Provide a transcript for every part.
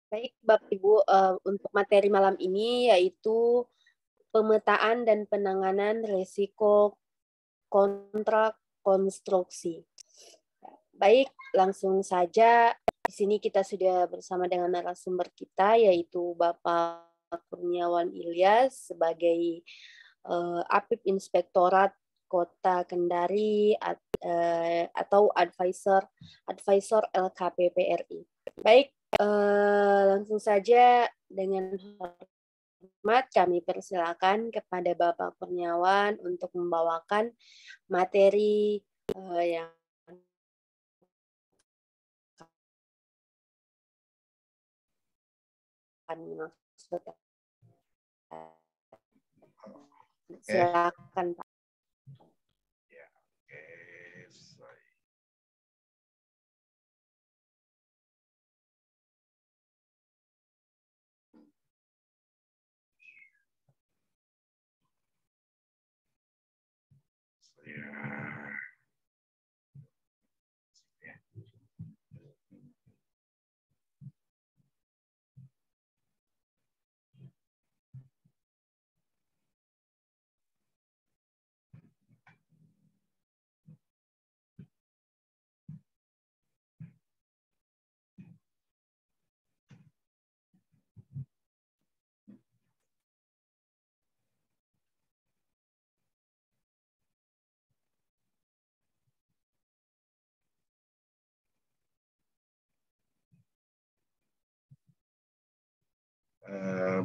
Baik, Bapak Ibu, untuk materi malam ini yaitu pemetaan dan penanganan risiko kontrak konstruksi. Baik, langsung saja di sini kita sudah bersama dengan narasumber kita yaitu Bapak Kurniawan Ilyas sebagai Apip Inspektorat Kota Kendari atau advisor LKPPRI. Baik, langsung saja dengan hormat kami persilakan kepada Bapak Kurniawan untuk membawakan materi yang kami maksudkan. Silakan Pak. Ya, oke.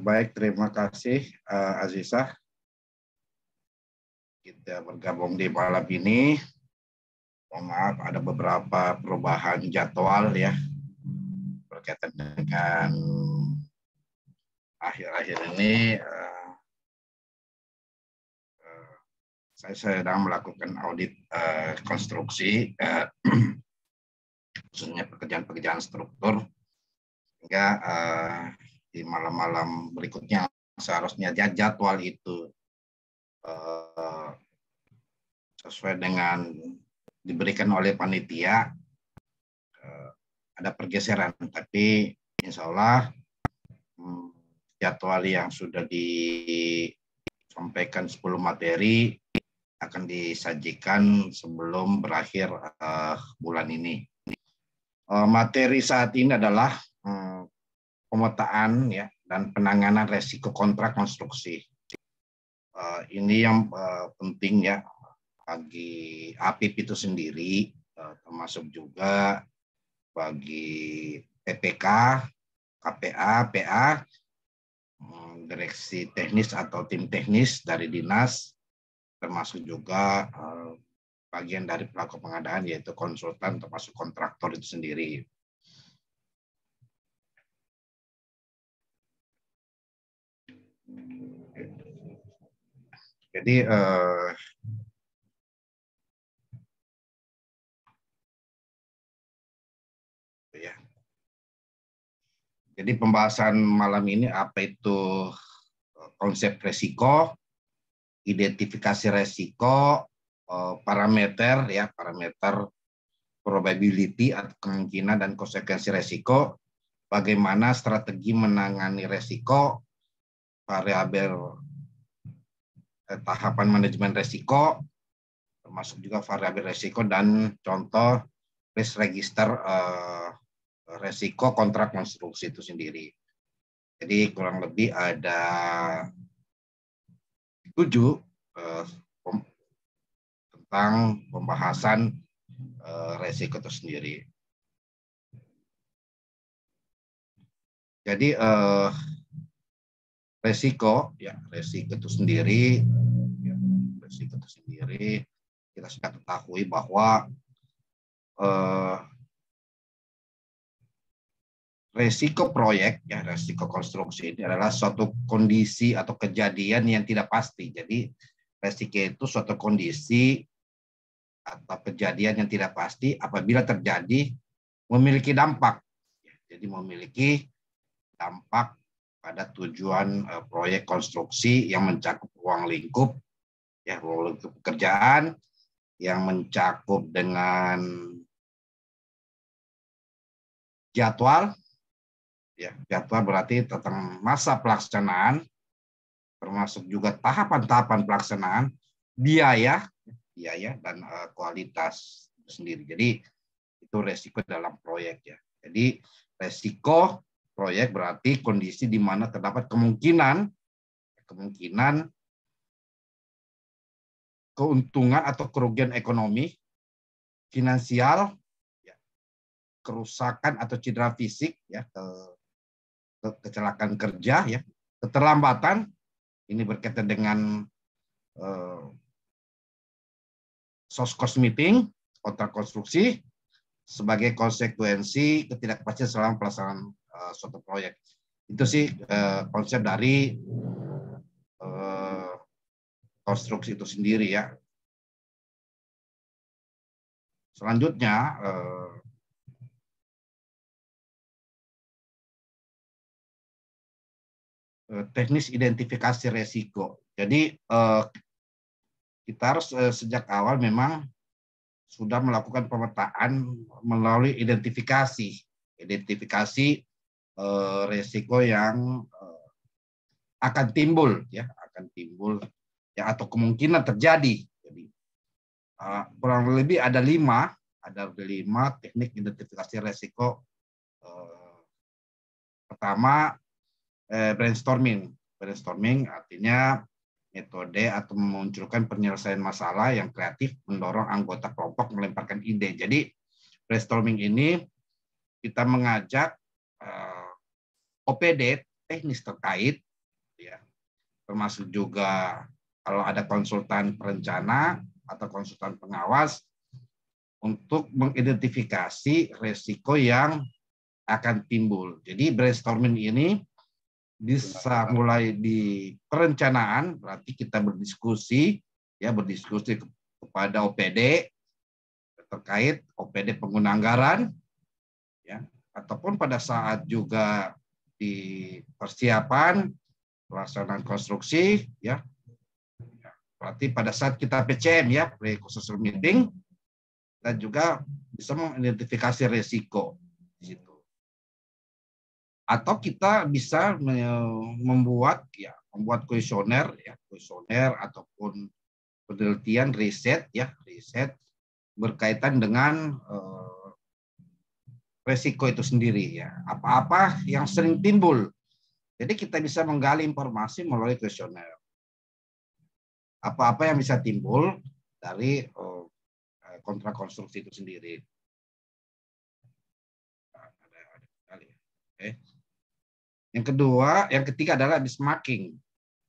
Baik, terima kasih Azizah. Kita bergabung di malam ini. Mohon maaf ada beberapa perubahan jadwal ya berkaitan dengan akhir-akhir ini saya sedang melakukan audit konstruksi khususnya pekerjaan-pekerjaan struktur hingga di malam-malam berikutnya seharusnya jadwal itu sesuai dengan diberikan oleh panitia ada pergeseran, tapi insya Allah jadwal yang sudah disampaikan 10 materi akan disajikan sebelum berakhir bulan ini. Materi saat ini adalah pemetaan ya dan penanganan resiko kontrak konstruksi. Ini yang penting ya bagi Apip itu sendiri, termasuk juga bagi PPK, KPA, PA, direksi teknis atau tim teknis dari dinas, termasuk juga bagian dari pelaku pengadaan yaitu konsultan termasuk kontraktor itu sendiri. Jadi ya. Jadi pembahasan malam ini apa itu konsep resiko, identifikasi resiko, parameter ya, parameter probability atau kemungkinan dan konsekuensi resiko, bagaimana strategi menangani resiko, variabel tahapan manajemen resiko, termasuk juga variabel resiko dan contoh risk register resiko kontrak konstruksi itu sendiri. Jadi kurang lebih ada 7 tentang pembahasan resiko itu sendiri. Jadi resiko itu sendiri, kita sudah ketahui bahwa resiko proyek ya, resiko konstruksi ini adalah suatu kondisi atau kejadian yang tidak pasti. Jadi resiko itu suatu kondisi atau kejadian yang tidak pasti apabila terjadi memiliki dampak. Jadi memiliki dampak pada tujuan proyek konstruksi yang mencakup ruang lingkup ya, ruang lingkup pekerjaan yang mencakup dengan jadwal Ya, jadwal berarti tentang masa pelaksanaan, termasuk juga tahapan-tahapan pelaksanaan, biaya dan kualitas itu sendiri. Jadi itu resiko dalam proyek ya. Jadi resiko proyek berarti kondisi di mana terdapat kemungkinan keuntungan atau kerugian ekonomi, finansial, ya, kerusakan atau cedera fisik, ya, kecelakaan kerja, ya, keterlambatan, ini berkaitan dengan source cost meeting, kontrak konstruksi, sebagai konsekuensi ketidakpastian selama pelaksanaan suatu proyek. Itu sih konsep dari konstruksi itu sendiri ya. Selanjutnya teknis identifikasi resiko. Jadi kita harus sejak awal memang sudah melakukan pemetaan melalui identifikasi resiko yang akan timbul ya atau kemungkinan terjadi. Jadi kurang lebih ada lima teknik identifikasi resiko. Pertama, brainstorming artinya metode atau memunculkan penyelesaian masalah yang kreatif, mendorong anggota kelompok melemparkan ide. Jadi brainstorming ini kita mengajak OPD teknis terkait, ya, termasuk juga kalau ada konsultan perencana atau konsultan pengawas untuk mengidentifikasi resiko yang akan timbul. Jadi brainstorming ini bisa mulai di perencanaan, berarti kita berdiskusi kepada OPD terkait OPD pengguna anggaran, ya, ataupun pada saat juga di persiapan pelaksanaan konstruksi, ya. Berarti pada saat kita PCM ya, pre-construction meeting, dan juga bisa mengidentifikasi resiko di situ. Atau kita bisa membuat kuesioner ataupun penelitian riset berkaitan dengan resiko itu sendiri ya. Apa-apa yang sering timbul. Jadi kita bisa menggali informasi melalui kuesioner. Apa-apa yang bisa timbul dari kontrak konstruksi itu sendiri. Oke. Yang ketiga adalah benchmarking.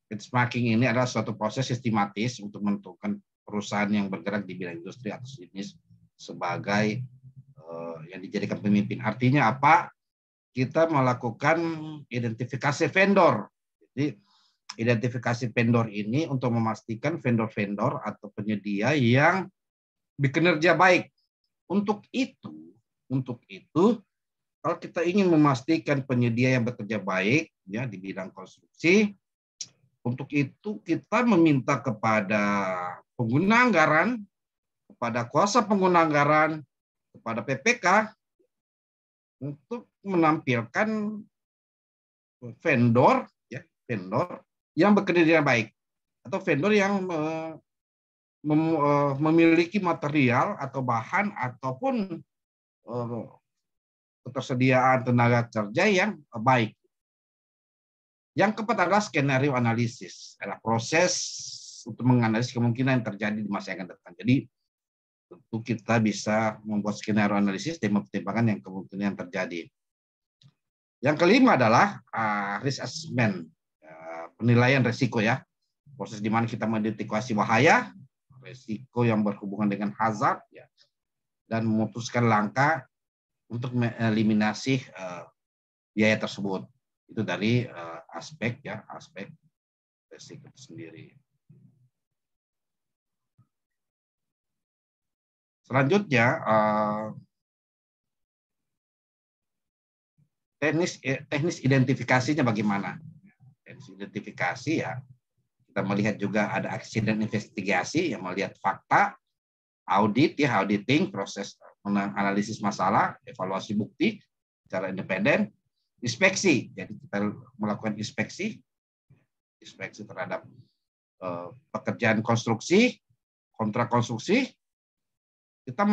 Benchmarking ini adalah suatu proses sistematis untuk menentukan perusahaan yang bergerak di bidang industri atau bisnis sebagai yang dijadikan pemimpin. Artinya apa? Kita melakukan identifikasi vendor. Jadi identifikasi vendor ini untuk memastikan vendor-vendor atau penyedia yang bekerja baik. Untuk itu, kalau kita ingin memastikan penyedia yang bekerja baik ya di bidang konstruksi, untuk itu kita meminta kepada pengguna anggaran, kepada kuasa pengguna anggaran, kepada PPK untuk menampilkan vendor yang bekerja baik atau vendor yang memiliki material atau bahan ataupun ketersediaan tenaga kerja yang baik. Yang keempat adalah skenario analisis, adalah proses untuk menganalisis kemungkinan yang terjadi di masa yang akan datang. Jadi tentu kita bisa membuat skenario analisis dan mempertimbangkan yang kemungkinan yang terjadi. Yang kelima adalah risk assessment, penilaian risiko ya, proses di mana kita mengidentifikasi bahaya, risiko yang berhubungan dengan hazard, ya, dan memutuskan langkah untuk mengeliminasi biaya tersebut. Itu dari aspek risiko itu sendiri. Selanjutnya teknis identifikasinya bagaimana? Teknis identifikasi ya kita melihat juga ada accident investigasi yang melihat fakta, audit ya auditing, proses menganalisis masalah, evaluasi bukti secara independen, inspeksi. Jadi kita melakukan inspeksi terhadap pekerjaan konstruksi, kontrak konstruksi. Kita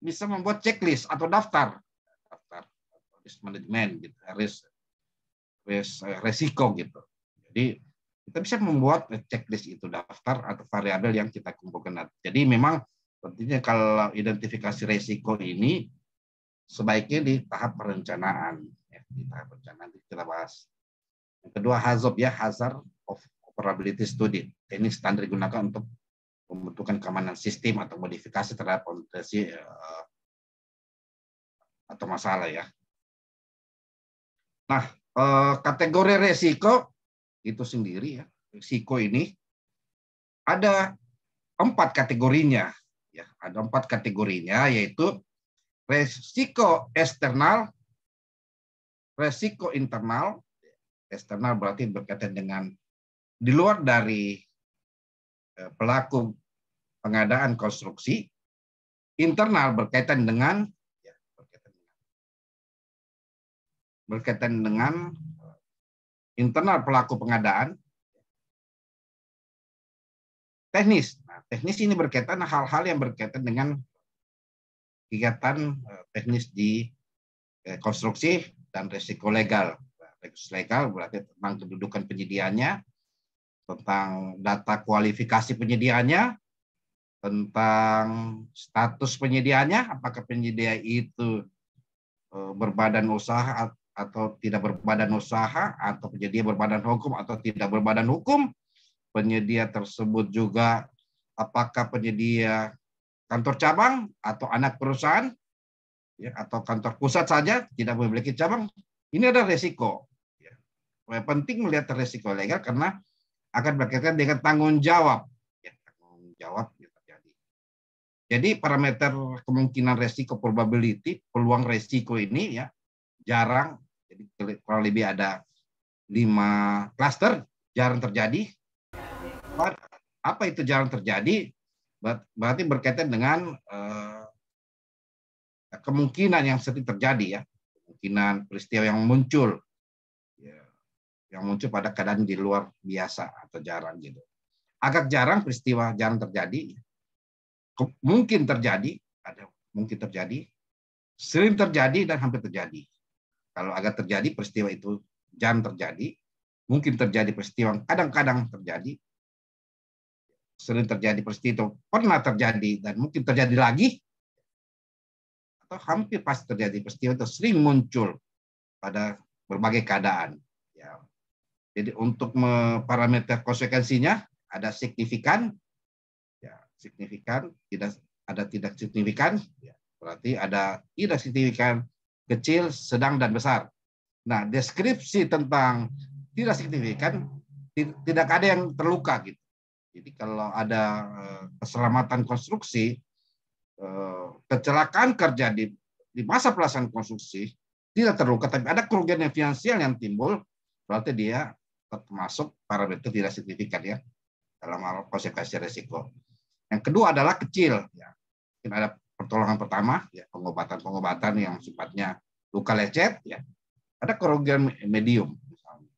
bisa membuat checklist atau daftar risk management, gitu, resiko gitu. Jadi kita bisa membuat checklist itu, daftar atau variabel yang kita kumpulkan. Jadi memang pentingnya kalau identifikasi resiko ini sebaiknya di tahap perencanaan. Di tahap perencanaan kita bahas. Yang kedua, HAZOP ya, Hazard of Operability Study. Teknik standar digunakan untuk pembentukan keamanan sistem atau modifikasi terhadap potensi atau masalah ya. Nah, kategori resiko itu sendiri ya, risiko ini ada 4 kategorinya ya, ada 4 kategorinya, yaitu resiko eksternal, resiko internal. Eksternal berarti berkaitan dengan di luar dari pelaku pengadaan konstruksi. Internal berkaitan dengan internal pelaku pengadaan. Teknis. Nah, teknis ini berkaitan hal-hal yang berkaitan dengan kegiatan teknis di konstruksi dan risiko legal. Risiko legal berarti tentang kedudukan penyediaannya, tentang data kualifikasi penyediaannya, tentang status penyediaannya, apakah penyedia itu berbadan usaha atau tidak berbadan usaha, atau penyedia berbadan hukum atau tidak berbadan hukum. Penyedia tersebut juga apakah penyedia kantor cabang atau anak perusahaan, ya, atau kantor pusat saja, tidak memiliki cabang. Ini ada resiko. Ya. Penting melihat resiko legal karena akan berkaitan dengan tanggung jawab. Ya, tanggung jawab yang terjadi. Jadi parameter kemungkinan resiko, probability, peluang resiko ini ya jarang. Jadi kurang lebih ada 5 klaster, jarang terjadi. Apa itu jarang terjadi? Berarti berkaitan dengan kemungkinan yang sering terjadi ya, kemungkinan peristiwa yang muncul pada keadaan di luar biasa atau jarang gitu. Agak jarang peristiwa jarang terjadi, mungkin terjadi, sering terjadi dan hampir terjadi. Kalau agak terjadi peristiwa itu jarang terjadi, mungkin terjadi peristiwa kadang-kadang terjadi, sering terjadi peristiwa itu pernah terjadi dan mungkin terjadi lagi, atau hampir pasti terjadi peristiwa itu sering muncul pada berbagai keadaan. Ya. Jadi untuk parameter konsekuensinya ada signifikan, ya, signifikan, tidak signifikan, ya, berarti ada tidak signifikan, kecil, sedang, dan besar. Nah, deskripsi tentang tidak signifikan, tidak ada yang terluka gitu. Jadi kalau ada keselamatan konstruksi, kecelakaan kerja di masa pelaksanaan konstruksi tidak terluka, tapi ada kerugian finansial yang timbul, berarti dia termasuk parameter tidak signifikan ya dalam hal konsekuensi risiko. Yang kedua adalah kecil, ya. Mungkin ada pertolongan pertama, ya, pengobatan yang sifatnya luka lecet, ya. Ada kerugian medium, misalnya.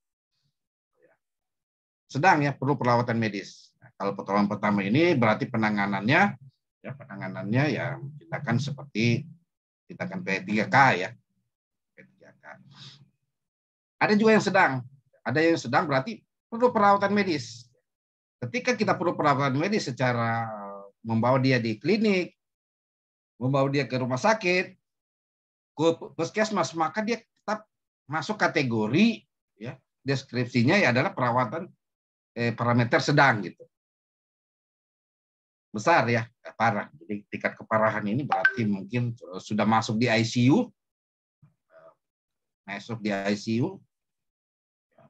Sedang ya perlu perawatan medis. Nah, kalau pertolongan pertama ini berarti penanganannya ya tindakan seperti tindakan P3K ya. P3K. Ada juga yang sedang. Ada yang sedang berarti perlu perawatan medis. Ketika kita perlu perawatan medis secara membawa dia di klinik, membawa dia ke rumah sakit, ke puskesmas, maka dia tetap masuk kategori ya, deskripsinya ya adalah perawatan parameter sedang gitu. Besar ya, parah. Jadi tingkat keparahan ini berarti mungkin sudah masuk di ICU.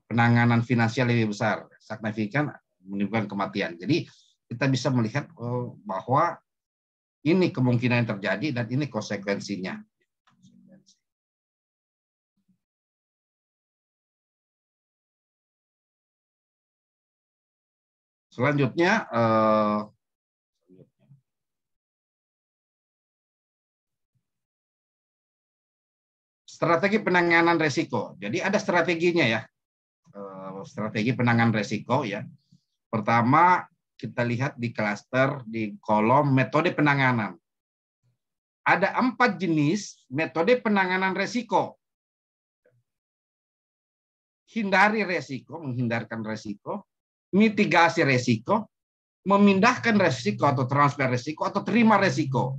Penanganan finansial lebih besar, signifikan menimbulkan kematian. Jadi kita bisa melihat bahwa ini kemungkinan yang terjadi dan ini konsekuensinya. Selanjutnya Strategi penanganan resiko. Jadi ada strateginya ya. Strategi penanganan resiko ya. Pertama, kita lihat di klaster di kolom metode penanganan. Ada 4 jenis metode penanganan resiko. Hindari resiko, menghindarkan resiko, mitigasi resiko, memindahkan resiko atau transfer resiko, atau terima resiko.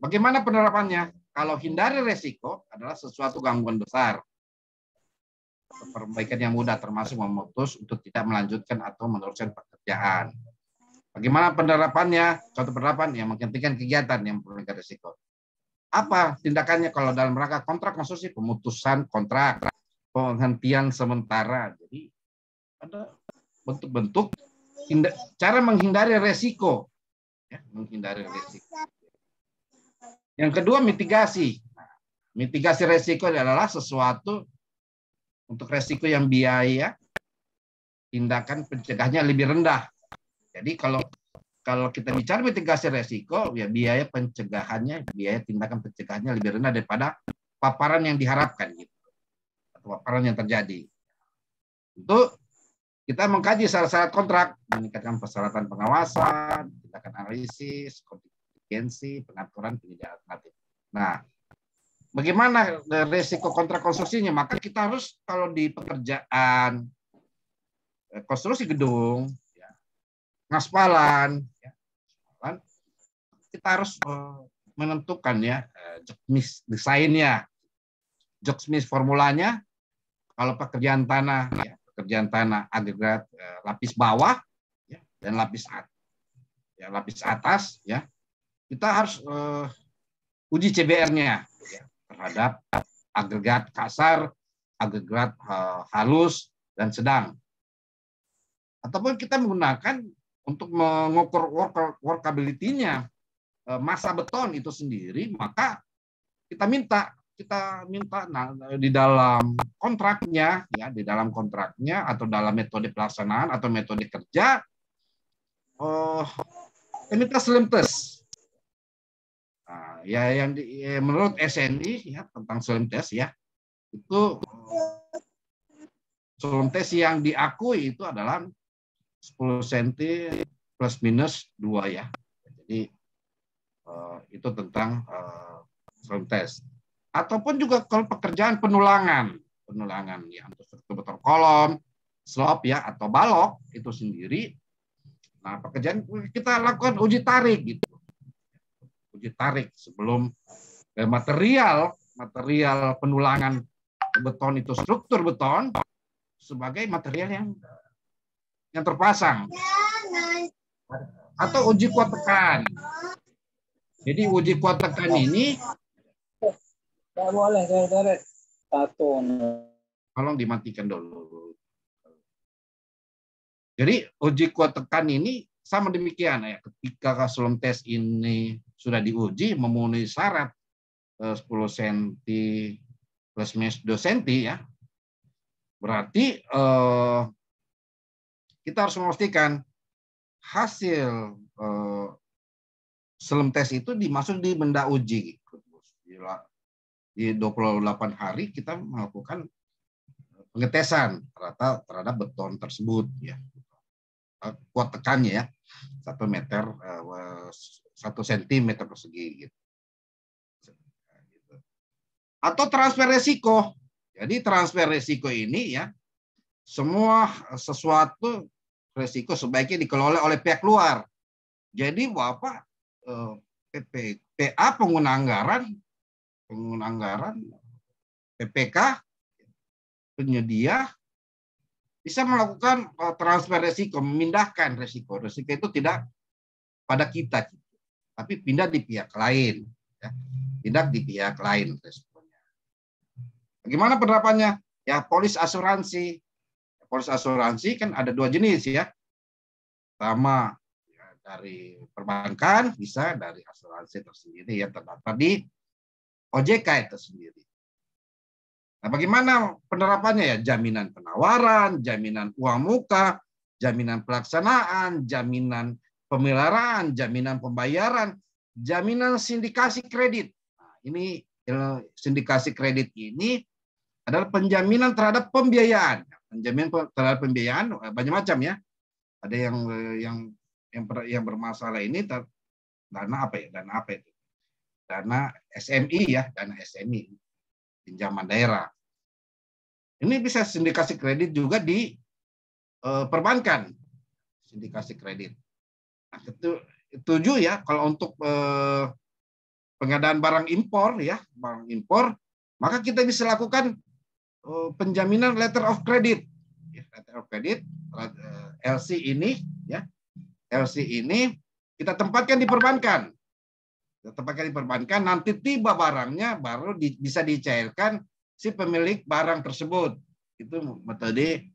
Bagaimana penerapannya? Kalau hindari resiko adalah sesuatu gangguan besar. Perbaikan yang mudah termasuk memutus untuk tidak melanjutkan atau meneruskan pekerjaan. Bagaimana penerapannya? Suatu penerapan yang menghentikan kegiatan yang memperolehkan resiko. Apa tindakannya kalau dalam rangka kontrak konstruksi? Pemutusan kontrak, penghentian sementara. Jadi ada bentuk-bentuk cara menghindari resiko. Ya, menghindari resiko. Yang kedua, mitigasi. Mitigasi resiko adalah sesuatu untuk resiko yang biaya, tindakan pencegahannya lebih rendah. Jadi kalau kita bicara mitigasi resiko, ya biaya pencegahannya, biaya tindakan pencegahannya lebih rendah daripada paparan yang diharapkan gitu. Atau paparan yang terjadi. Untuk kita mengkaji syarat-syarat kontrak, meningkatkan persyaratan pengawasan, tindakan analisis, kontingensi, pengaturan penyediaan alternatif. Nah, bagaimana resiko kontrak konstruksinya? Maka kita harus kalau di pekerjaan konstruksi gedung, ya, ngaspalan, ya, kita harus menentukan ya desainnya, joksmis formulanya. Kalau pekerjaan tanah, ya, pekerjaan tanah agregat lapis bawah ya, dan lapis atas, ya, kita harus uji CBR-nya ya, terhadap agregat kasar, agregat halus dan sedang. Ataupun kita menggunakan untuk mengukur workability-nya massa beton itu sendiri, maka kita minta di dalam kontraknya ya, di dalam kontraknya atau dalam metode pelaksanaan atau metode kerja kita minta slim test. Nah, ya yang menurut SNI ya tentang slim test ya, itu slim test yang diakui itu adalah 10 cm plus minus 2 ya. Jadi itu tentang slim test. Ataupun juga kalau pekerjaan penulangan ya, untuk struktur beton kolom, slop ya, atau balok itu sendiri. Nah, pekerjaan kita lakukan uji tarik gitu. Uji tarik sebelum material penulangan beton itu struktur beton sebagai material yang terpasang. Atau uji kuat tekan. Jadi uji kuat tekan ini nggak boleh dari satu. Tolong dimatikan dulu. Jadi uji kuat tekan ini sama demikian ya. Ketika slim test ini sudah diuji memenuhi syarat 10 cm plus minus 2 cm ya. Berarti kita harus memastikan hasil slim test itu dimasuk di benda uji. Di 28 hari kita melakukan pengetesan terhadap beton tersebut ya. Kuat tekannya ya 1 meter 1 cm persegi gitu. Atau transfer resiko. Jadi transfer resiko ini ya semua sesuatu resiko sebaiknya dikelola oleh pihak luar. Jadi Bapak PA pengguna anggaran PPK penyedia bisa melakukan transfer resiko, memindahkan resiko. Resiko itu tidak pada kita, tapi pindah di pihak lain. Ya. Pindah di pihak lain resikonya. Bagaimana penerapannya? Ya, polis asuransi. Polis asuransi kan ada 2 jenis ya. Pertama ya, dari perbankan, bisa dari asuransi tersendiri yang terdaftar di OJK itu sendiri. Nah, bagaimana penerapannya ya? Jaminan penawaran, jaminan uang muka, jaminan pelaksanaan, jaminan pemeliharaan, jaminan pembayaran, jaminan sindikasi kredit. Nah, ini Sindikasi kredit ini adalah penjaminan terhadap pembiayaan. Penjaminan terhadap pembiayaan banyak macam ya. Ada yang bermasalah ini dana apa ya? Dana apa itu? Dana SMI ya, dana SMI, pinjaman daerah. Ini bisa sindikasi kredit juga di perbankan, sindikasi kredit. Nah, tujuh ya, kalau untuk pengadaan barang impor ya, barang impor, maka kita bisa lakukan penjaminan letter of credit, letter of credit, LC ini ya, LC ini kita tempatkan di perbankan. Nanti tiba barangnya baru bisa dicairkan si pemilik barang tersebut. Itu metode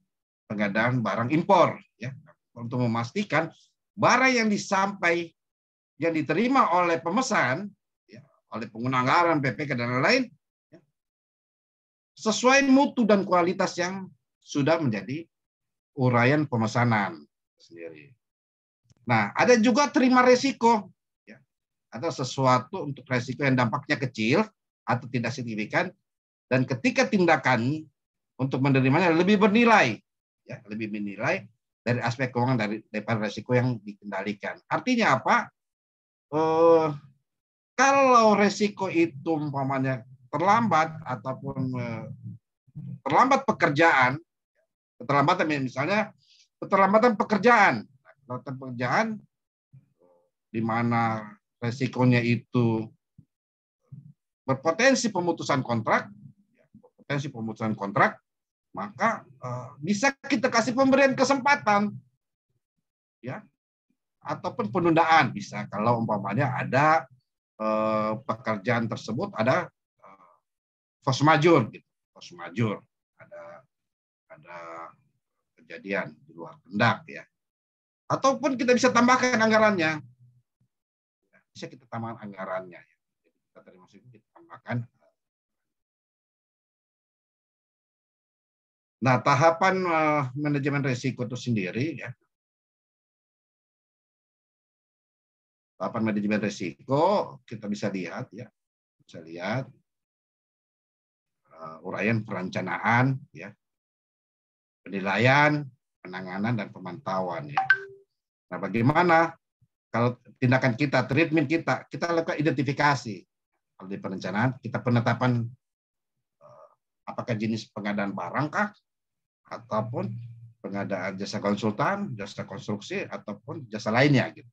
pengadaan barang impor ya, untuk memastikan barang yang diterima oleh pemesan ya, oleh pengguna anggaran, PPK dan lain-lain ya, sesuai mutu dan kualitas yang sudah menjadi uraian pemesanan sendiri. Nah, ada juga terima resiko ya, atau sesuatu untuk resiko yang dampaknya kecil atau tidak signifikan, dan ketika tindakan untuk menerimanya lebih bernilai, ya, lebih bernilai dari aspek keuangan daripada resiko yang dikendalikan. Artinya apa? Kalau resiko itu umpamanya terlambat ataupun terlambat pekerjaan, misalnya keterlambatan pekerjaan di mana resikonya itu berpotensi pemutusan kontrak, maka bisa kita kasih pemberian kesempatan ya, ataupun penundaan bisa kalau umpamanya ada pekerjaan tersebut ada force majeure gitu, force majeure, ada kejadian di luar kehendak ya, ataupun kita bisa tambahkan anggarannya, bisa kita tambahkan anggarannya ya. Kita terima kita tambahkan. Nah, tahapan manajemen risiko itu sendiri ya. Tahapan manajemen risiko kita bisa lihat ya. Bisa lihat uraian perencanaan ya. Penilaian, penanganan dan pemantauan ya. Nah, bagaimana kalau tindakan kita, treatment kita lakukan identifikasi. Kalau di perencanaan kita penetapan apakah jenis pengadaan barang kah, ataupun pengadaan jasa konsultan, jasa konstruksi, ataupun jasa lainnya gitu.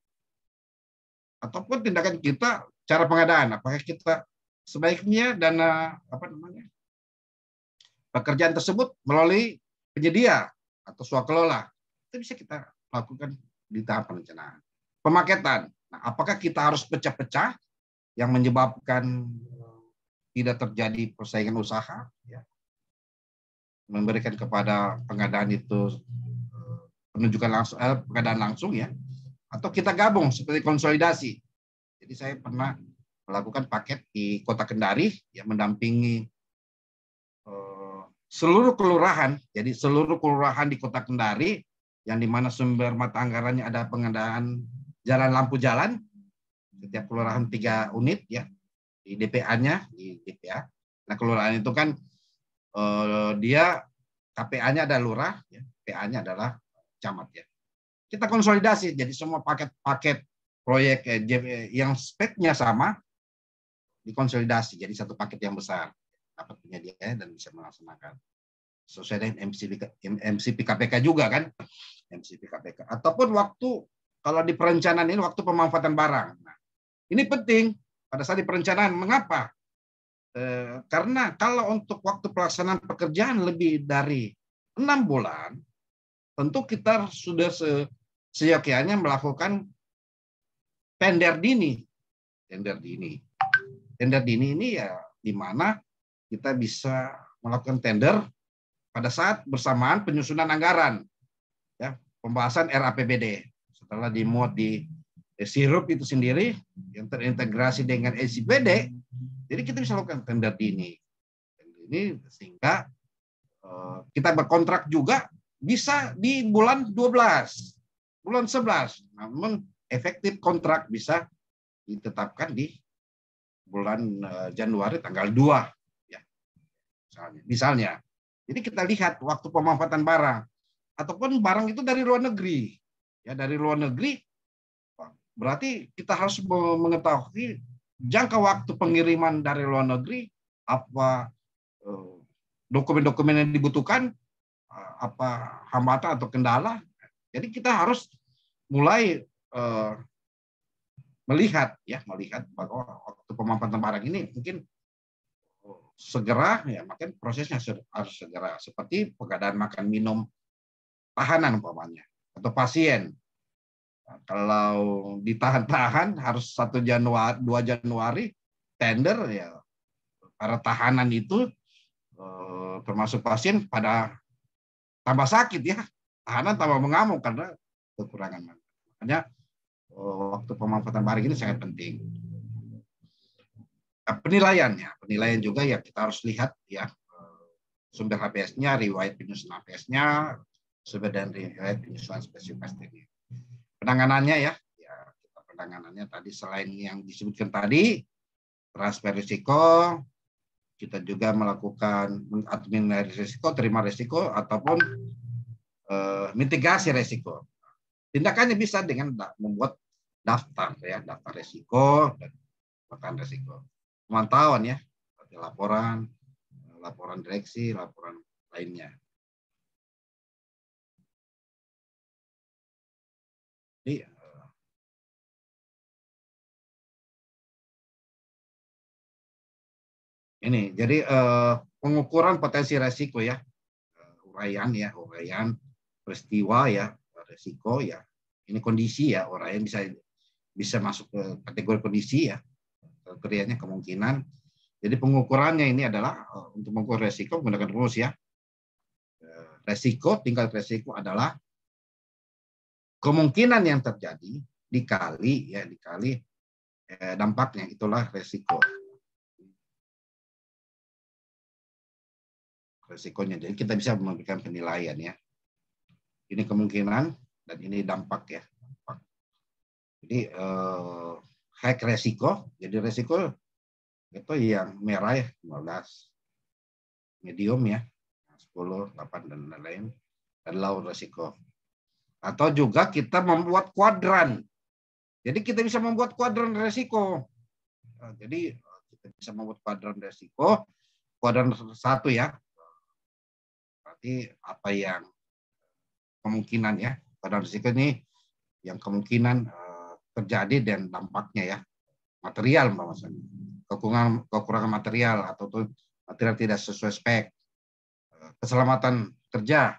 Ataupun tindakan kita cara pengadaan, apakah kita sebaiknya dana pekerjaan tersebut melalui penyedia atau swakelola, itu bisa kita lakukan di tahap perencanaan. Pemaketan, nah, apakah kita harus pecah-pecah yang menyebabkan tidak terjadi persaingan usaha ya, memberikan kepada pengadaan itu penunjukan langsung, pengadaan langsung ya, atau kita gabung seperti konsolidasi. Jadi saya pernah melakukan paket di Kota Kendari yang mendampingi seluruh kelurahan. Jadi seluruh kelurahan di Kota Kendari yang dimana sumber mata anggarannya ada pengadaan jalan lampu jalan, setiap kelurahan 3 unit ya, di DPA-nya di DPA. Nah, kelurahan itu kan dia KPA-nya ada lurah, ya, PA-nya adalah camat ya. Kita konsolidasi, jadi semua paket-paket proyek yang speknya sama dikonsolidasi jadi satu paket yang besar, dapat penyedia dan bisa melaksanakan sesuai dengan MCP KPK juga kan, MCP KPK. Ataupun waktu kalau di perencanaan ini waktu pemanfaatan barang. Nah, ini penting pada saat di perencanaan. Mengapa? Karena kalau untuk waktu pelaksanaan pekerjaan lebih dari 6 bulan, tentu kita sudah seyogyanya melakukan tender dini. Tender dini ini ya di mana kita bisa melakukan tender pada saat bersamaan penyusunan anggaran, ya, pembahasan RAPBD. Setelah dimuat di sirup itu sendiri yang terintegrasi dengan SIPD, jadi kita bisa lakukan tender dini. Ini sehingga kita berkontrak juga bisa di bulan 12, bulan 11. Namun efektif kontrak bisa ditetapkan di bulan Januari tanggal 2 ya. Misalnya. Jadi kita lihat waktu pemanfaatan barang ataupun barang itu dari luar negeri. Ya, dari luar negeri berarti kita harus mengetahui jangka waktu pengiriman dari luar negeri, apa dokumen-dokumen yang dibutuhkan, apa hambatan atau kendala. Jadi kita harus mulai melihat bahwa waktu pemanfaatan barang ini mungkin segera, ya makin prosesnya harus segera, seperti pengadaan makan minum tahanan umpamanya atau pasien. Nah, kalau ditahan-tahan harus 1 Januari, 2 Januari tender, ya para tahanan itu termasuk pasien pada tambah sakit ya, tahanan tambah mengamuk karena kekurangan makan. Makanya waktu pemanfaatan barang ini sangat penting. Penilaian juga ya kita harus lihat ya sumber HPS-nya, riwayat penyusunan HPS-nya, sumber dan riwayat penyusunan spesifikasi teknik. Penanganannya ya penanganannya tadi selain yang disebutkan tadi, transfer risiko, kita juga melakukan admin risiko, terima risiko, ataupun mitigasi risiko. Tindakannya bisa dengan membuat daftar risiko dan pemantauan risiko. Pemantauan ya, laporan direksi, laporan lainnya. Jadi, jadi pengukuran potensi resiko ya, uraian peristiwa ya, resiko ya, ini kondisi ya, uraian bisa masuk ke kategori kondisi ya, kriterianya kemungkinan. Jadi pengukurannya ini adalah untuk mengukur resiko menggunakan rumus ya. Resiko, tingkat resiko adalah kemungkinan yang terjadi dikali dampaknya, itulah resiko. Resikonya. Jadi kita bisa memberikan penilaian ya. Ini kemungkinan dan ini dampak ya. Jadi high resiko. Jadi resiko itu yang merah ya 15, medium ya 10, 8 dan lain-lain, dan low resiko. Atau juga kita membuat kuadran. Jadi kita bisa membuat kuadran resiko. Jadi kita bisa membuat kuadran resiko. Kuadran 1 ya. Berarti apa yang kemungkinan ya, kuadran risiko ini yang kemungkinan terjadi dan dampaknya ya. Material maksudnya. Kekurangan material atau material tidak sesuai spek. Keselamatan kerja,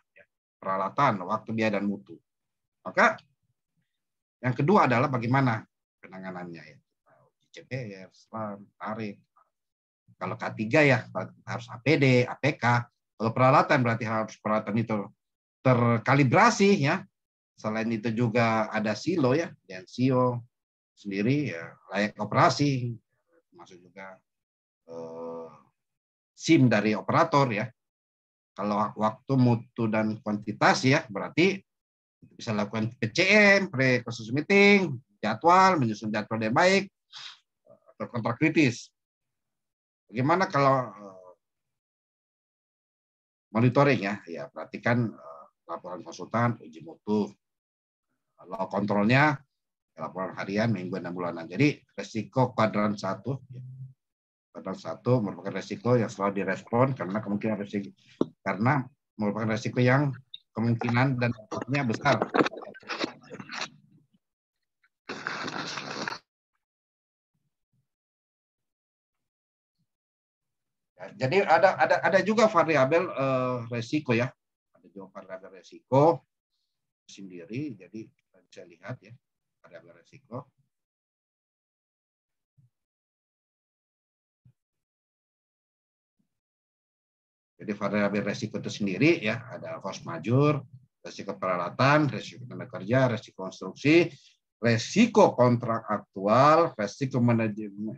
peralatan, waktu, biaya, dan mutu. Maka yang kedua adalah bagaimana penanganannya ya. CPR, SLAM, tarik. Kalau K3 ya harus APD, APK. Kalau peralatan berarti harus peralatan itu terkalibrasi ya. Selain itu juga ada silo ya, dan SIO sendiri ya, layak operasi, termasuk juga SIM dari operator ya. Kalau waktu, mutu, dan kuantitas ya, berarti bisa lakukan PCM, pre-close meeting, jadwal, menyusun jadwal yang baik, atau kontrak kritis. Bagaimana kalau monitoring ya? Ya, perhatikan laporan konsultan, uji mutu. Kalau kontrolnya, laporan harian, mingguan, dan bulanan. Jadi, resiko kuadran 1. Kuadran 1 merupakan resiko yang selalu direspon karena kemungkinan resiko, karena merupakan resiko yang kemungkinan dan dampaknya besar. Jadi ada juga variabel resiko ya. Ada juga variabel resiko sendiri. Jadi kita bisa lihat ya variabel resiko. Jadi variabel resiko itu sendiri ya, ada force majeure, resiko peralatan, resiko tenaga kerja, resiko konstruksi, resiko kontrak aktual, resiko manajemen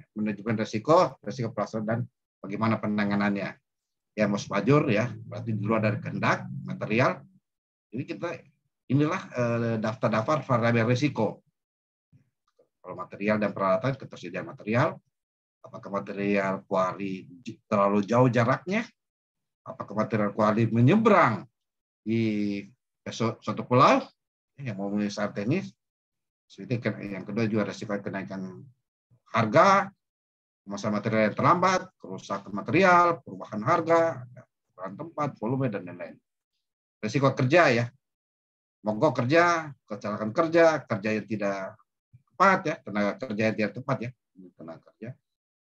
resiko pelaksanaan, dan bagaimana penanganannya. Ya, force majeure ya, berarti di luar dari kehendak material. Jadi inilah daftar-daftar variabel resiko. Kalau material dan peralatan, ketersediaan material, Apakah material kuali terlalu jauh jaraknya? Apakah material kuali menyeberang di suatu pulau yang mau menyelesaikan teknis? Yang kedua juga resiko kenaikan harga, masalah material yang terlambat, kerusakan material, perubahan harga, perubahan tempat, volume, dan lain-lain. Resiko kerja ya, mogok kerja, kecelakaan kerja, kerja yang tidak tepat ya, tenaga kerja yang tidak tepat ya, tenaga kerja,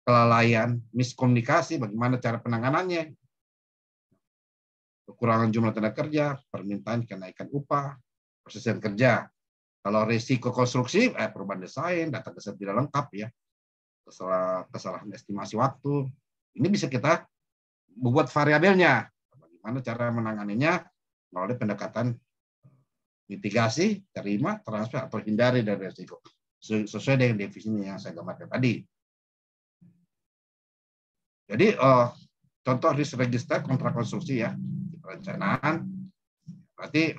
kelalaian, miskomunikasi, bagaimana cara penanganannya, kekurangan jumlah tenaga kerja, permintaan kenaikan upah, perselisihan kerja. Kalau risiko konstruksi, perubahan desain, data dasar tidak lengkap ya, kesalahan estimasi waktu, ini bisa kita buat variabelnya. Bagaimana cara menanganinya melalui pendekatan mitigasi, terima, transfer, atau hindari dari risiko. Sesuai dengan definisi yang saya gambarkan tadi. Jadi contoh risk register kontrak konstruksi ya, di perencanaan, berarti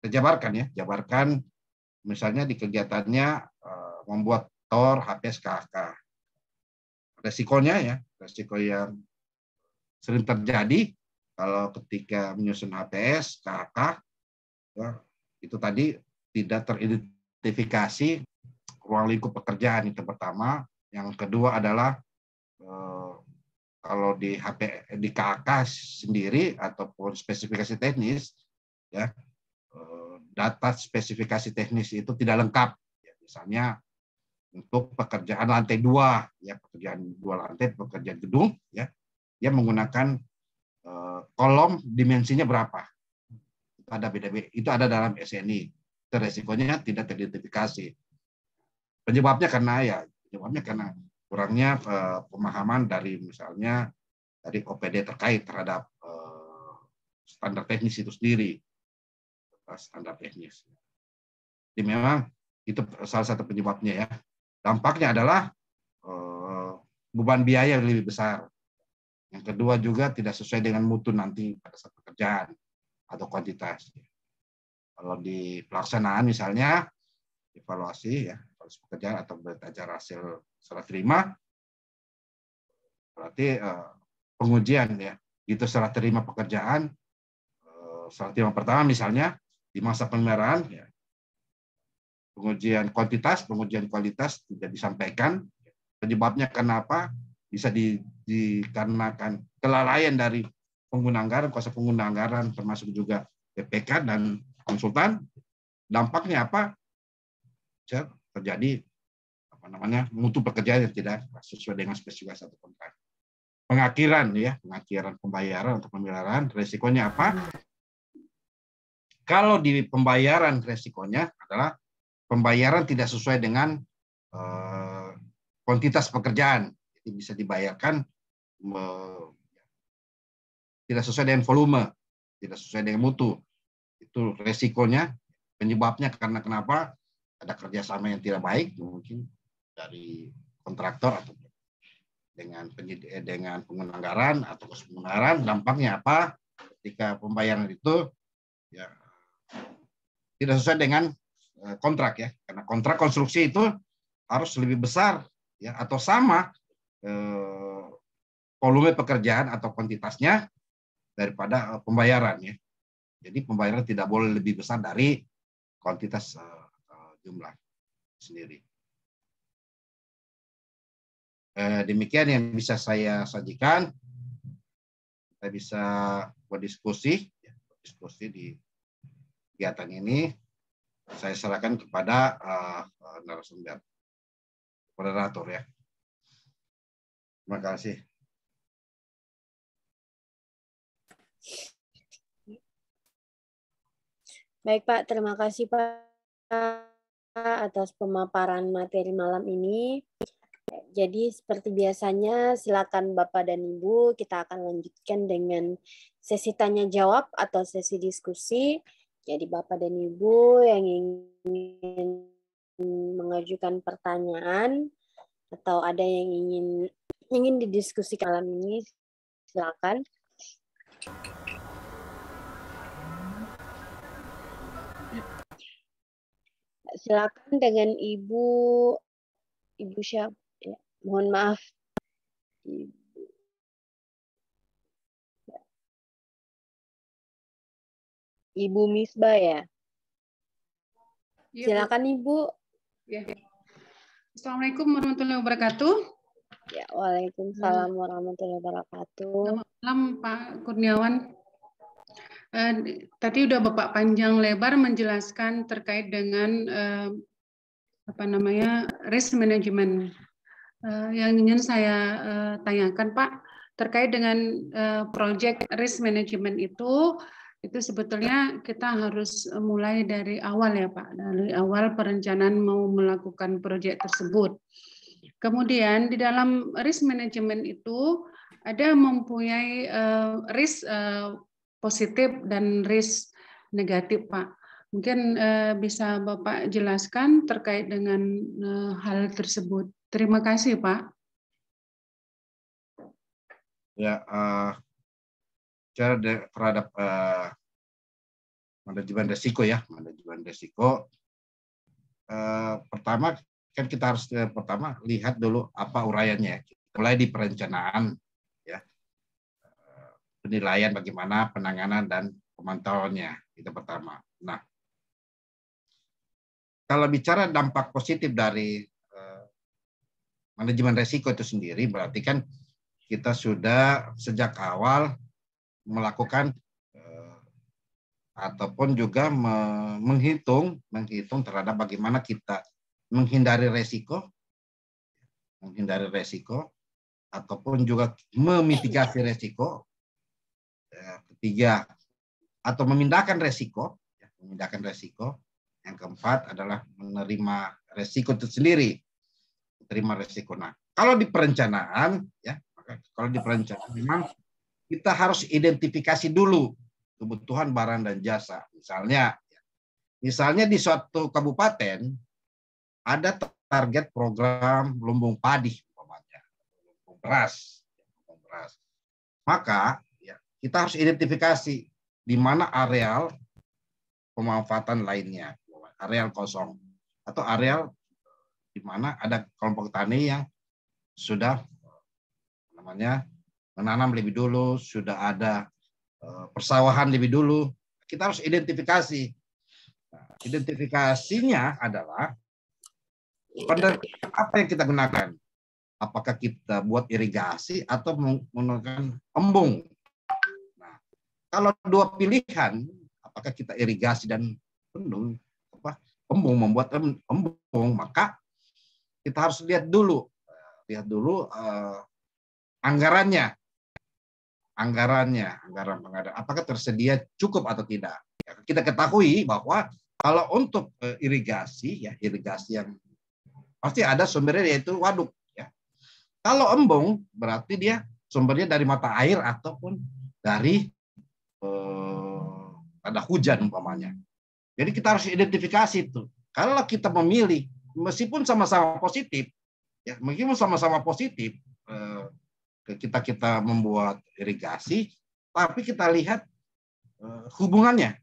kita jabarkan misalnya di kegiatannya membuat TOR, HPS, KHK. Resikonya ya, resiko yang sering terjadi kalau ketika menyusun HPS, KHK, ya, itu tadi tidak teridentifikasi ruang lingkup pekerjaan, itu pertama. Yang kedua adalah kalau di KHK sendiri ataupun spesifikasi teknis, ya data spesifikasi teknis itu tidak lengkap. Ya, misalnya untuk pekerjaan lantai 2, ya pekerjaan 2 lantai, pekerjaan gedung, ya dia menggunakan kolom dimensinya berapa. Itu ada dalam SNI. Itu resikonya tidak teridentifikasi. Penyebabnya karena kurangnya pemahaman dari misalnya dari OPD terkait terhadap standar teknis itu sendiri. Standar teknis. Jadi memang itu salah satu penyebabnya ya. Dampaknya adalah beban biaya yang lebih besar. Yang kedua juga tidak sesuai dengan mutu nanti pada saat pekerjaan atau kuantitas. Kalau di pelaksanaan misalnya evaluasi ya, pekerjaan atau berita acara hasil serah terima, berarti pengujian ya, itu serah terima pekerjaan, serah terima pertama misalnya di masa pemeliharaan, ya, pengujian kualitas tidak disampaikan. Penyebabnya kenapa? Bisa dikarenakan kelalaian dari pengguna anggaran, kuasa pengguna anggaran, termasuk juga BPK dan konsultan. Dampaknya apa? Terjadi mutu pekerjaan yang tidak sesuai dengan spesifikasi atau kontrak. Pengakhiran pembayaran untuk pemeliharaan, resikonya apa? Kalau di pembayaran resikonya adalah pembayaran tidak sesuai dengan kuantitas pekerjaan. Jadi bisa dibayarkan tidak sesuai dengan volume, tidak sesuai dengan mutu. Itu resikonya. Penyebabnya karena kenapa? Ada kerjasama yang tidak baik mungkin dari kontraktor atau dengan pengguna anggaran atau penganggaran. Dampaknya apa? Ketika pembayaran itu ya tidak sesuai dengan kontrak ya, karena kontrak konstruksi itu harus lebih besar ya atau sama volume pekerjaan atau kuantitasnya daripada pembayaran ya. Jadi pembayaran tidak boleh lebih besar dari kuantitas jumlah sendiri. Demikian yang bisa saya sajikan. Kita bisa berdiskusi di kegiatan ini. Saya serahkan kepada narasumber, moderator ya. Terima kasih. Baik Pak, terima kasih Pak atas pemaparan materi malam ini. Jadi seperti biasanya silakan Bapak dan Ibu, kita akan lanjutkan dengan sesi tanya jawab atau sesi diskusi. Jadi Bapak dan Ibu yang ingin mengajukan pertanyaan atau ada yang ingin didiskusikan malam ini, silakan. Silakan dengan Ibu Ibu siapa? Ya, mohon maaf. Ibu Misbah ya. Ya, Silakan Ibu. Ya. Assalamualaikum warahmatullahi wabarakatuh. Ya, waalaikumsalam warahmatullahi wabarakatuh. Selamat malam Pak Kurniawan. Tadi udah Bapak panjang lebar menjelaskan terkait dengan risk management. Yang ingin saya tanyakan Pak terkait dengan project risk management itu sebetulnya kita harus mulai dari awal ya Pak, dari awal perencanaan mau melakukan proyek tersebut. Kemudian di dalam risk management itu ada mempunyai risk positif dan risk negatif, Pak. Mungkin bisa Bapak jelaskan terkait dengan hal tersebut. Terima kasih, Pak. Ya, terhadap manajemen risiko ya, manajemen risiko. Pertama kan kita harus pertama lihat dulu apa uraiannya. Mulai di perencanaan, ya, penilaian bagaimana penanganan dan pemantauannya itu pertama. Nah, kalau bicara dampak positif dari manajemen risiko itu sendiri, berarti kan kita sudah sejak awal melakukan ataupun juga menghitung terhadap bagaimana kita menghindari resiko ataupun juga memitigasi resiko. Ketiga, atau memindahkan resiko. Yang keempat adalah menerima resiko itu sendiri. Terima resiko. Nah, kalau di perencanaan, ya, kalau di perencanaan memang kita harus identifikasi dulu kebutuhan barang dan jasa. Misalnya di suatu kabupaten ada target program lumbung padi, lumbung beras. Maka ya, kita harus identifikasi di mana areal pemanfaatan lainnya, areal kosong atau areal di mana ada kelompok tani yang sudah menanam lebih dulu, sudah ada persawahan lebih dulu. Kita harus identifikasi. Nah, identifikasinya adalah pada apa yang kita gunakan. Apakah kita buat irigasi atau menggunakan embung. Nah, kalau dua pilihan, apakah kita irigasi dan embung, membuat embung, maka kita harus lihat dulu anggaran pengadaan, apakah tersedia cukup atau tidak. Ya, kita ketahui bahwa kalau untuk irigasi yang pasti ada sumbernya, yaitu waduk. Ya. Kalau embung berarti dia sumbernya dari mata air ataupun dari ada hujan umpamanya. Jadi kita harus identifikasi itu. Kalau kita memilih, meskipun sama-sama positif, kita membuat irigasi, tapi kita lihat hubungannya.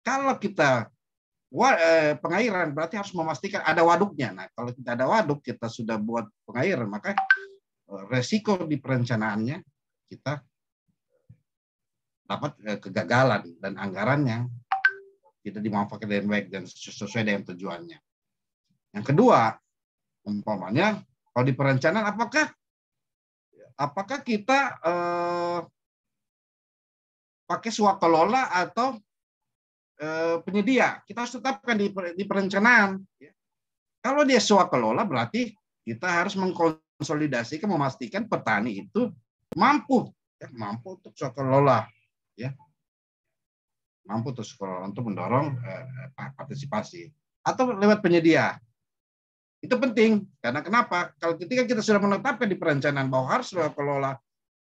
Kalau kita pengairan, berarti harus memastikan ada waduknya. Nah, kalau kita ada waduk, kita sudah buat pengairan, maka resiko di perencanaannya kita dapat kegagalan dan anggarannya tidak dimanfaatkan dengan baik dan sesuai dengan tujuannya. Yang kedua, umpamanya kalau di perencanaan, apakah kita pakai swakelola atau penyedia? Kita harus tetapkan di perencanaan. Kalau dia swakelola, berarti kita harus mengkonsolidasikan, memastikan petani itu mampu untuk swakelola, ya, mampu untuk mendorong partisipasi atau lewat penyedia. Itu penting karena kenapa? Kalau ketika kita sudah menetapkan di perencanaan bahwa harus kelola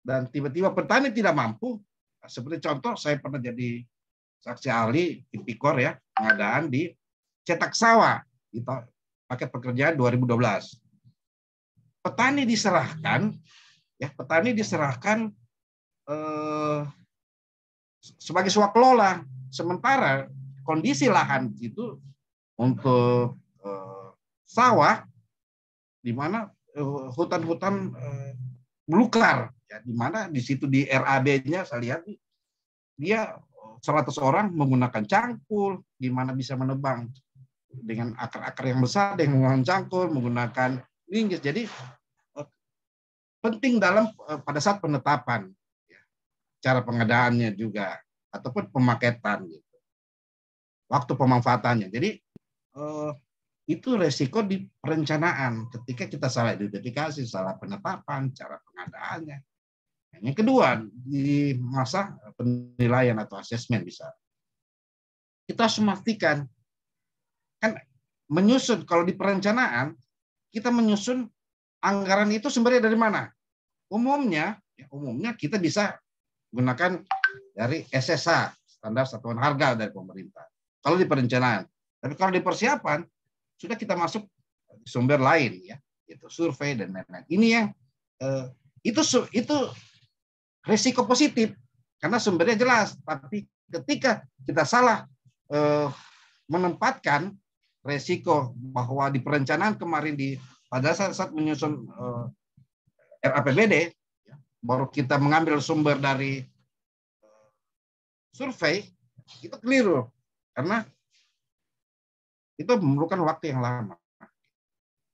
dan tiba-tiba petani tidak mampu, seperti contoh saya pernah jadi saksi ahli Tipikor ya, pengadaan di cetak sawah di paket pekerjaan 2012. Petani diserahkan sebagai swakelola, sementara kondisi lahan itu untuk sawah di mana hutan-hutan belukar, ya, di mana di situ di RAB-nya saya lihat dia 100 orang menggunakan cangkul, di mana bisa menebang dengan akar-akar yang besar dengan menggunakan cangkul, menggunakan linggis. Jadi penting dalam pada saat penetapan, ya, cara pengadaannya juga ataupun pemaketan gitu. Waktu pemanfaatannya. Jadi itu resiko di perencanaan ketika kita salah identifikasi, salah penetapan, cara pengadaannya. Yang kedua, di masa penilaian atau asesmen bisa. Kita harus memastikan, kan menyusun, kalau di perencanaan, kita menyusun anggaran itu sumbernya dari mana? Umumnya kita bisa gunakan dari SSH, Standar Satuan Harga dari pemerintah. Kalau di perencanaan. Tapi kalau di persiapan, sudah kita masuk sumber lain, ya, itu survei dan lain-lain. Ini yang itu risiko positif karena sumbernya jelas, tapi ketika kita salah menempatkan risiko bahwa di perencanaan kemarin pada saat menyusun RAPBD, ya, baru kita mengambil sumber dari survei, itu keliru karena itu memerlukan waktu yang lama.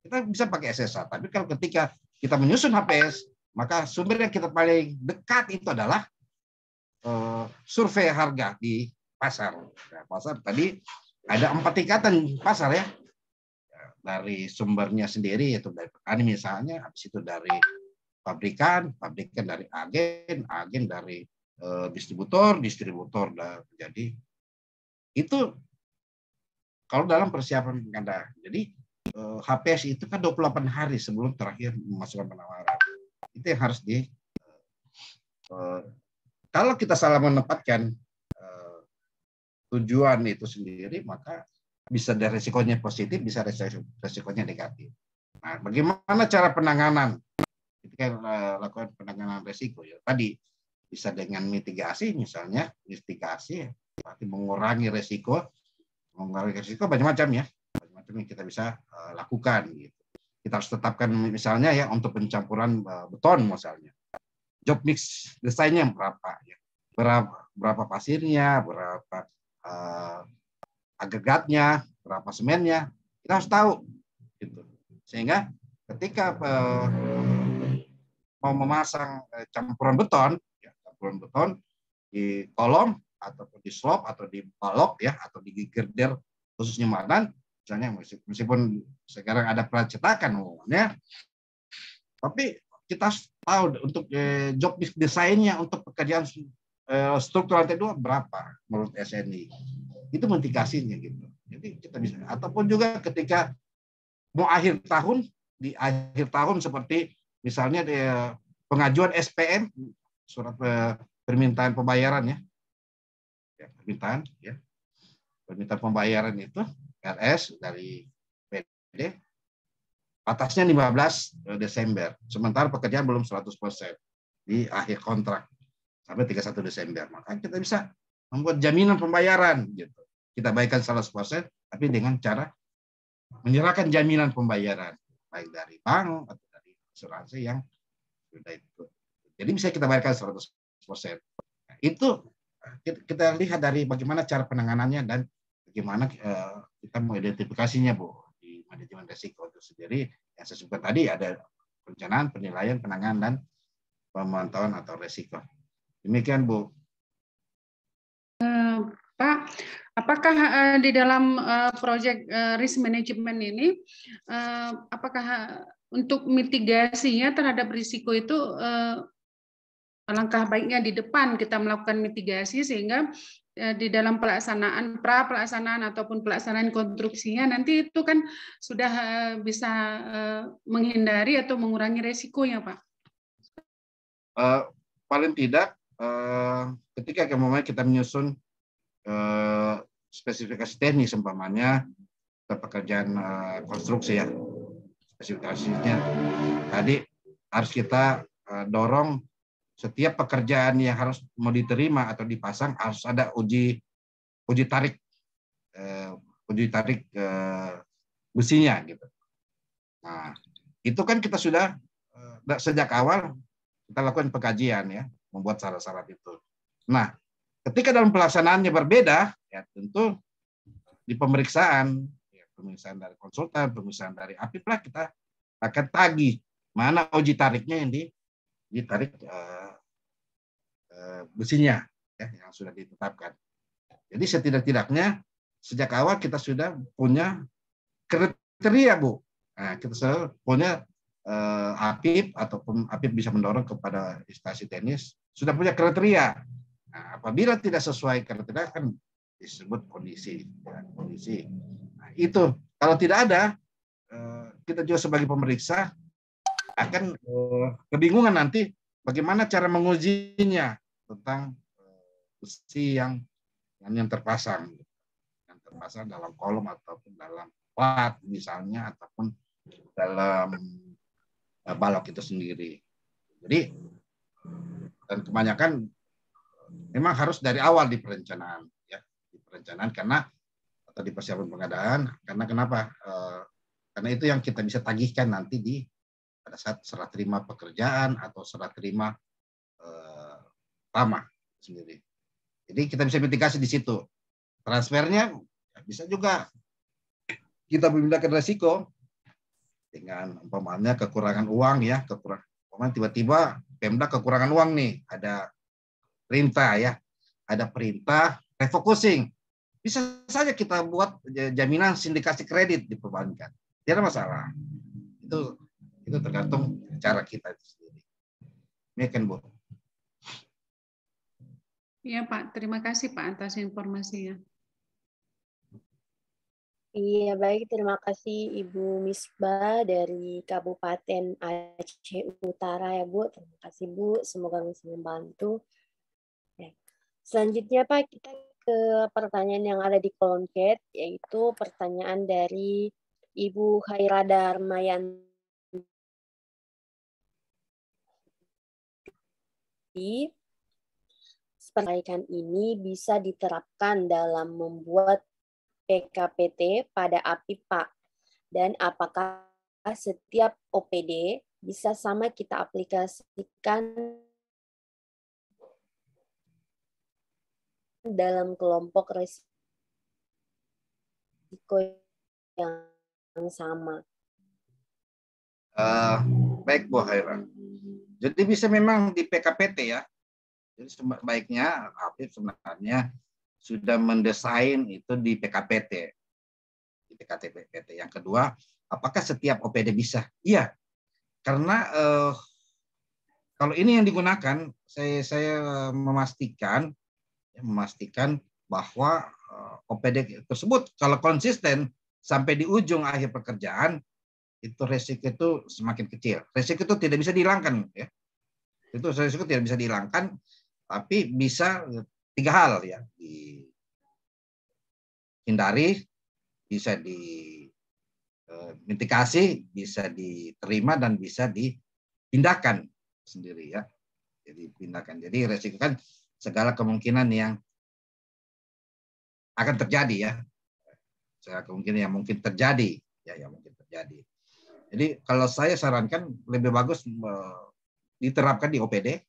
Kita bisa pakai SSA, tapi kalau ketika kita menyusun HPS, maka sumber yang kita paling dekat itu adalah survei harga di pasar. Nah, pasar tadi ada 4 tingkatan pasar, ya. Dari sumbernya sendiri, yaitu dari petani misalnya, habis itu dari pabrikan dari agen dari distributor. Jadi itu kalau dalam persiapan pengadaan. Jadi HPS itu kan 28 hari sebelum terakhir memasukkan penawaran. Itu yang harus kalau kita salah menempatkan tujuan itu sendiri, maka bisa ada resikonya positif, bisa resikonya negatif. Nah, bagaimana cara penanganan? Ketika lakukan penanganan resiko, ya tadi bisa dengan mitigasi, misalnya berarti mengurangi resiko macam-macam, ya, macam-macam yang kita bisa lakukan. Gitu. Kita harus tetapkan misalnya, ya, untuk pencampuran beton misalnya, job mix desainnya berapa, ya, berapa pasirnya, berapa agregatnya, berapa semennya, kita harus tahu. Gitu. Sehingga ketika mau memasang campuran beton di kolom ataupun di slop atau di balok, ya, atau di girder khususnya Mardan, misalnya meskipun sekarang ada pencetakan umumnya, tapi kita harus tahu untuk job desainnya untuk pekerjaan struktur lantai 2 berapa menurut SNI. Itu mitigasinya gitu. Jadi kita bisa, ataupun juga ketika mau di akhir tahun seperti misalnya pengajuan SPM, surat permintaan pembayaran, ya. Permintaan pembayaran itu RS dari PD batasnya 15 Desember. Sementara pekerjaan belum 100% di akhir kontrak sampai 31 Desember. Maka kita bisa membuat jaminan pembayaran gitu. Kita bayarkan 100%, tapi dengan cara menyerahkan jaminan pembayaran baik dari bank atau dari asuransi yang sudah itu. Jadi bisa kita bayarkan 100%. Nah, itu kita lihat dari bagaimana cara penanganannya dan bagaimana kita mengidentifikasinya, Bu, di manajemen risiko itu sendiri. Yang saya sebutkan tadi ada perencanaan, penilaian, penanganan, dan pemantauan atau risiko. Demikian, Bu. Pak, apakah di dalam proyek risk management ini, apakah untuk mitigasinya terhadap risiko itu alangkah baiknya di depan kita melakukan mitigasi sehingga di dalam pelaksanaan ataupun pelaksanaan konstruksinya nanti itu kan sudah bisa menghindari atau mengurangi resikonya, Pak? Paling tidak ketika kita menyusun spesifikasi teknis umpamanya pekerjaan konstruksi, ya, spesifikasinya tadi harus kita dorong setiap pekerjaan yang harus mau diterima atau dipasang harus ada uji tarik besinya gitu. Nah, Itu kan kita sudah sejak awal kita lakukan pengkajian ya, membuat syarat-syarat itu. Nah, ketika dalam pelaksanaannya berbeda, ya tentu di pemeriksaan, ya, pemeriksaan dari konsultan, pemeriksaan dari APIP lah kita akan tagih mana uji tariknya yang ditarik besinya ya, yang sudah ditetapkan. Jadi setidak-tidaknya sejak awal kita sudah punya kriteria, Bu. Nah, kita sudah punya APIP ataupun APIP bisa mendorong kepada instansi teknis sudah punya kriteria. Nah, apabila tidak sesuai kriteria kan disebut kondisi. Ya, kondisi. Nah, itu kalau tidak ada, kita juga sebagai pemeriksa akan kebingungan nanti bagaimana cara mengujinya tentang besi yang terpasang dalam kolom ataupun dalam plat misalnya ataupun dalam balok itu sendiri. Jadi dan kebanyakan memang harus dari awal di perencanaan ya, di perencanaan karena atau di persiapan pengadaan karena kenapa? Karena itu yang kita bisa tagihkan nanti pada saat serah terima pekerjaan atau serah terima ramah sendiri. Jadi kita bisa mitigasi di situ. Transfernya bisa juga kita memindahkan resiko dengan umpamanya kekurangan uang ya, umpamanya tiba-tiba Pemda kekurangan uang nih, ada perintah ya, ada perintah refocusing. Bisa saja kita buat jaminan sindikasi kredit di perbankan. Tidak masalah. Itu tergantung cara kita sendiri. Ini kan, Bu. Iya Pak, terima kasih Pak atas informasinya. Iya, baik. Terima kasih Ibu Misbah dari Kabupaten Aceh Utara ya, Bu. Terima kasih, Bu. Semoga bisa membantu. Ya. Selanjutnya, Pak, kita ke pertanyaan yang ada di kolom chat, yaitu pertanyaan dari Ibu Khaira Darmayanti. Perbaikan ini bisa diterapkan dalam membuat PKPT pada APIP, Pak. Dan apakah setiap OPD bisa sama kita aplikasikan dalam kelompok risiko yang sama? Baik, Bu Haira. Jadi bisa memang di PKPT ya. Jadi sebaiknya APIP sebenarnya sudah mendesain itu di PKPT. Di PKPT. Yang kedua, apakah setiap OPD bisa? Iya. Karena kalau ini yang digunakan, saya memastikan bahwa OPD tersebut kalau konsisten sampai di ujung akhir pekerjaan itu resiko itu semakin kecil. Resiko itu tidak bisa dihilangkan ya. Itu resiko tidak bisa dihilangkan, tapi bisa 3 hal ya, dihindari, bisa dimitigasi, bisa diterima dan bisa dipindahkan sendiri ya. Jadi pindahkan. Jadi resiko kan segala kemungkinan yang akan terjadi ya. Segala kemungkinan yang mungkin terjadi ya, yang mungkin terjadi. Jadi kalau saya sarankan lebih bagus diterapkan di OPD,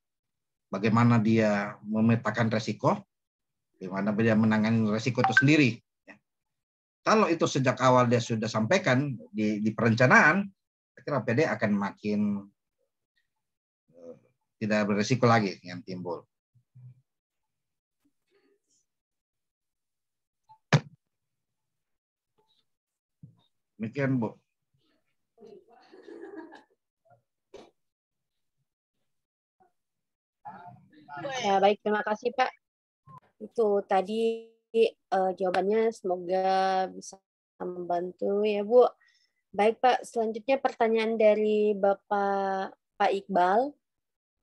bagaimana dia memetakan resiko, bagaimana dia menangani resiko itu sendiri. Kalau itu sejak awal dia sudah sampaikan di perencanaan, saya kira OPD akan makin tidak beresiko lagi yang timbul. Demikian, Bu. Ya, baik. Terima kasih, Pak. Itu tadi jawabannya, semoga bisa membantu ya, Bu. Baik, Pak. Selanjutnya pertanyaan dari Bapak Pak Iqbal.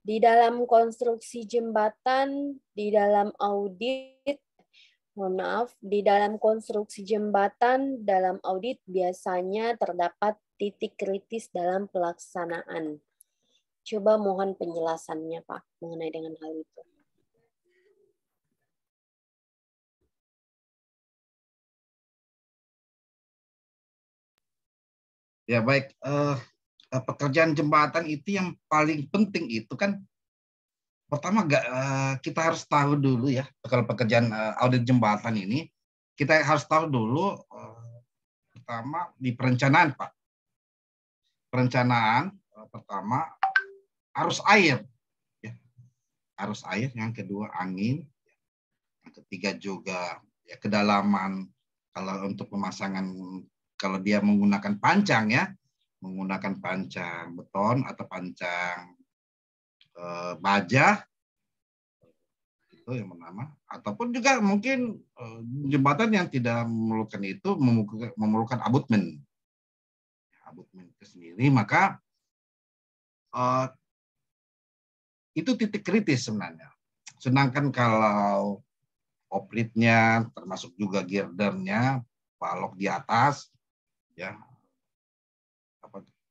Di dalam konstruksi jembatan, di dalam audit, di dalam konstruksi jembatan, dalam audit biasanya terdapat titik kritis dalam pelaksanaan. Coba mohon penjelasannya, Pak, mengenai dengan hal itu. Ya baik, pekerjaan jembatan itu yang paling penting itu kan pertama kita harus tahu dulu ya, kalau pekerjaan audit jembatan ini kita harus tahu dulu pertama di perencanaan, Pak. Perencanaan pertama arus air, ya. Arus air, yang kedua angin, yang ketiga juga ya kedalaman. Kalau untuk pemasangan, kalau dia menggunakan pancang ya, menggunakan pancang beton atau pancang baja, itu yang pertama. Ataupun juga mungkin jembatan yang tidak memerlukan itu, memerlukan abutmen. Abutmen itu sendiri, maka itu titik kritis sebenarnya. Sedangkan kalau opritnya, termasuk juga girdernya, balok di atas, ya,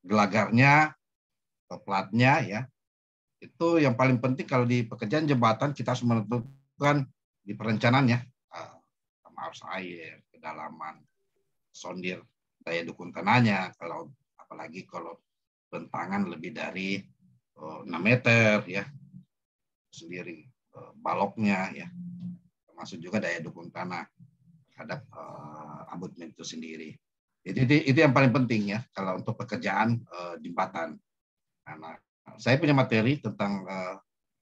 gelagarnya, platnya, ya, itu yang paling penting kalau di pekerjaan jembatan kita harus menentukan di perencanaan ya, arus air, kedalaman, sondir, daya dukung tanahnya, kalau apalagi kalau bentangan lebih dari 6 meter ya sendiri, baloknya ya, termasuk juga daya dukung tanah terhadap abutmen itu sendiri. Itu yang paling penting ya kalau untuk pekerjaan jembatan. Nah, saya punya materi tentang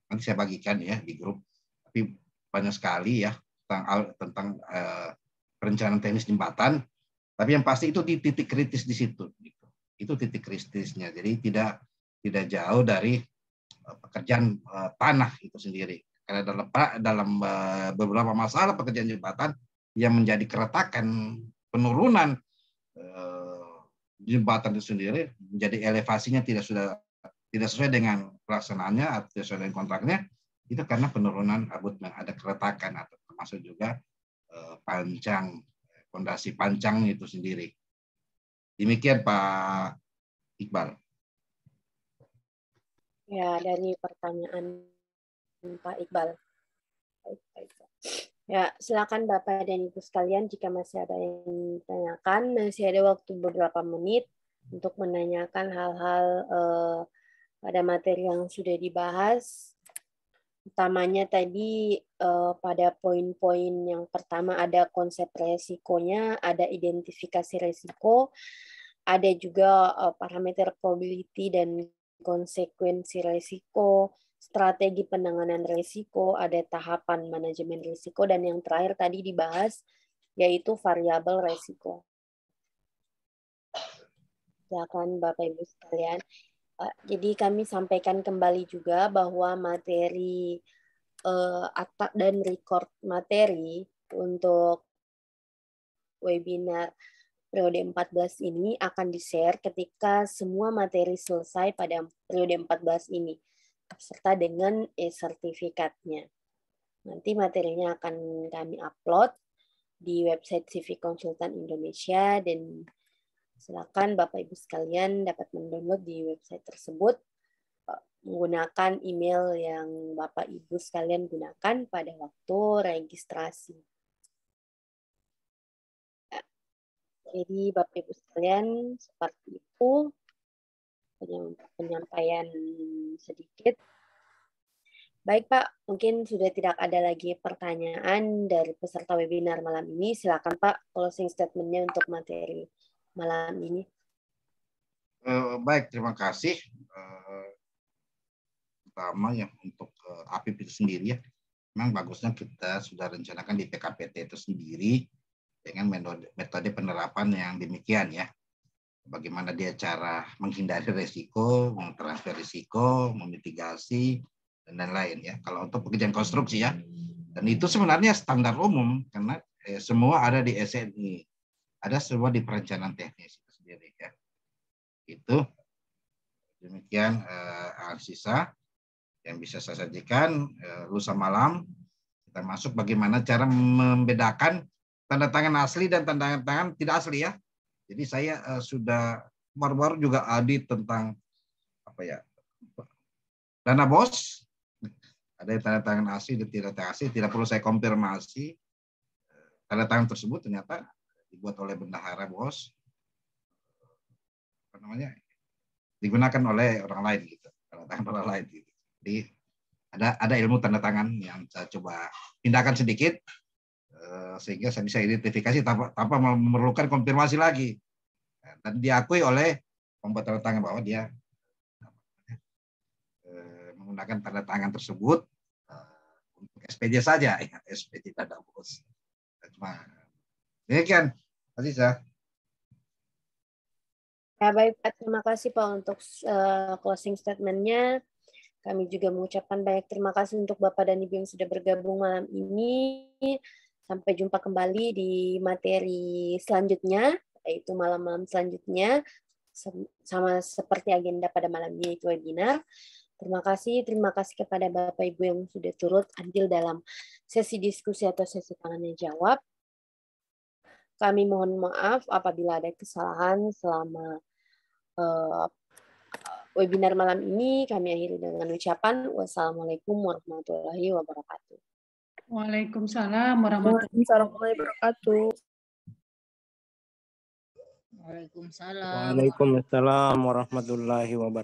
nanti saya bagikan ya di grup, tapi banyak sekali ya tentang perencanaan teknis jembatan. Tapi yang pasti itu di titik kritis di situ. Gitu. Itu titik kritisnya. Jadi tidak jauh dari pekerjaan tanah itu sendiri. Karena dalam beberapa masalah pekerjaan jembatan yang menjadi keretakan penurunan jembatan itu sendiri, menjadi elevasinya tidak sesuai dengan pelaksanaannya atau tidak sesuai dengan kontraknya, itu karena penurunan abutmen, ada keretakan atau termasuk juga pancang, fondasi pancang itu sendiri. Demikian Pak Iqbal. Ya, dari pertanyaan Pak Iqbal. Ya, silakan Bapak dan Ibu sekalian jika masih ada yang ditanyakan, masih ada waktu beberapa menit untuk menanyakan hal-hal pada materi yang sudah dibahas. Utamanya tadi pada poin-poin yang pertama ada konsep resikonya, ada identifikasi resiko, ada juga parameter probability dan konsekuensi resiko, strategi penanganan risiko, ada tahapan manajemen risiko, dan yang terakhir tadi dibahas yaitu variabel risiko. Silakan Bapak Ibu sekalian. Jadi kami sampaikan kembali juga bahwa materi dan record materi untuk webinar periode 14 ini akan di-share ketika semua materi selesai pada periode 14 ini, serta dengan sertifikatnya. Nanti materinya akan kami upload di website CV Konsultan Indonesia, dan silakan Bapak Ibu sekalian dapat mendownload di website tersebut menggunakan email yang Bapak Ibu sekalian gunakan pada waktu registrasi. Jadi Bapak Ibu sekalian seperti itu penyampaian sedikit. Baik Pak, mungkin sudah tidak ada lagi pertanyaan dari peserta webinar malam ini. Silakan Pak closing statement-nya untuk materi malam ini. Baik, terima kasih. Pertama yang untuk APIP itu sendiri ya, memang bagusnya kita sudah rencanakan di PKPT itu sendiri dengan metode penerapan yang demikian ya. Bagaimana dia cara menghindari risiko, mentransfer risiko, memitigasi, dan lain-lain ya. Kalau untuk pekerjaan konstruksi ya, dan itu sebenarnya standar umum karena semua ada di SNI, ada semua di perencanaan teknis itu sendiri ya. Itu demikian sisa yang bisa saya sajikan lusa malam. Kita masuk bagaimana cara membedakan tanda tangan asli dan tanda tangan tidak asli ya. Jadi saya sudah baru-baru juga audit tentang apa ya, dana BOS. Ada yang tanda tangan asli dan tidak asli, tidak perlu saya konfirmasi. Tanda tangan tersebut ternyata dibuat oleh bendahara BOS. Apa namanya? digunakan oleh orang lain gitu, tanda tangan orang lain gitu. Jadi ada ilmu tanda tangan yang saya coba pindahkan sedikit sehingga saya bisa identifikasi tanpa memerlukan konfirmasi lagi, dan diakui oleh pembuat tanda tangan bahwa dia menggunakan tanda tangan tersebut untuk SPJ saja, ya, SPJ tanda bos. Cuma demikian, Aziza. Ya, baik Pak, terima kasih Pak untuk closing statement-nya. Kami juga mengucapkan banyak terima kasih untuk Bapak dan Ibu yang sudah bergabung malam ini. Sampai jumpa kembali di materi selanjutnya, yaitu malam-malam selanjutnya, sama seperti agenda pada malam ini, yaitu webinar. Terima kasih kepada Bapak Ibu yang sudah turut andil dalam sesi diskusi atau sesi tanya jawab. Kami mohon maaf apabila ada kesalahan selama webinar malam ini. Kami akhiri dengan ucapan wassalamualaikum warahmatullahi wabarakatuh. Waalaikumsalam warahmatullahi wabarakatuh. Waalaikumsalam. Waalaikumsalam warahmatullahi wabarakatuh.